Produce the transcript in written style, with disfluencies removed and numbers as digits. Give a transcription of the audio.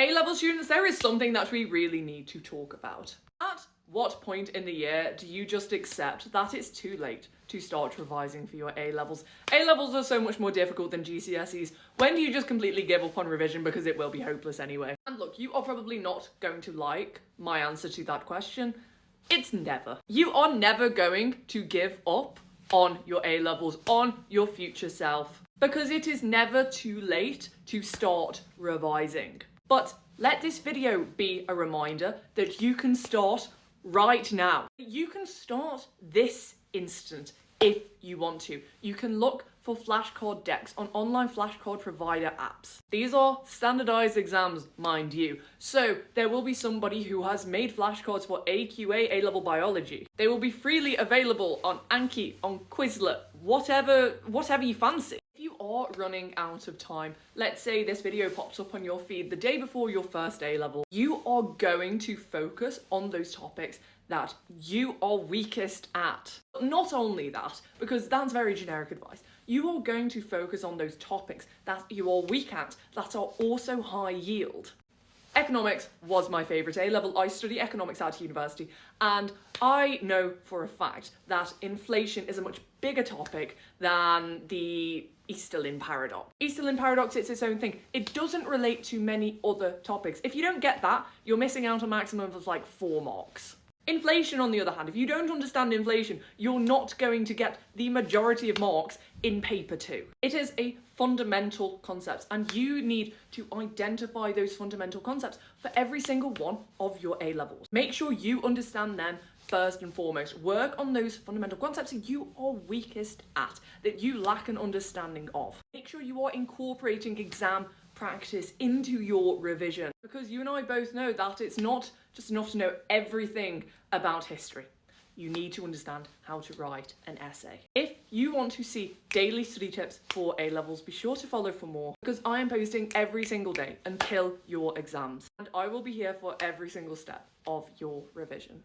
A-level students, there is something that we really need to talk about. At what point in the year do you just accept that it's too late to start revising for your A-levels? A-levels are so much more difficult than GCSEs. When do you just completely give up on revision because it will be hopeless anyway? And look, you are probably not going to like my answer to that question. It's never. You are never going to give up on your A-levels, on your future self, because it is never too late to start revising. But let this video be a reminder that you can start right now. You can start this instant if you want to. You can look for flashcard decks on online flashcard provider apps. These are standardized exams, mind you. So there will be somebody who has made flashcards for AQA A-level biology. They will be freely available on Anki, on Quizlet, whatever you fancy. If you are running out of time, let's say this video pops up on your feed the day before your first A-level, you are going to focus on those topics that you are weakest at. But not only that, because that's very generic advice, you are going to focus on those topics that you are weak at that are also high yield. Economics was my favourite A-level. I study economics at university, and I know for a fact that inflation is a much bigger topic than the Easterlin paradox. Easterlin paradox, it's its own thing. It doesn't relate to many other topics. If you don't get that, you're missing out a maximum of like 4 marks. Inflation, on the other hand, if you don't understand inflation, you're not going to get the majority of marks in paper 2. It is a fundamental concept, and you need to identify those fundamental concepts for every single one of your A-levels. Make sure you understand them first and foremost. Work on those fundamental concepts that you are weakest at, that you lack an understanding of. Make sure you are incorporating exam practice into your revision, because you and I both know that it's not just enough to know everything about history. You need to understand how to write an essay. If you want to see daily study tips for A-levels, be sure to follow for more, because I am posting every single day until your exams, and I will be here for every single step of your revision.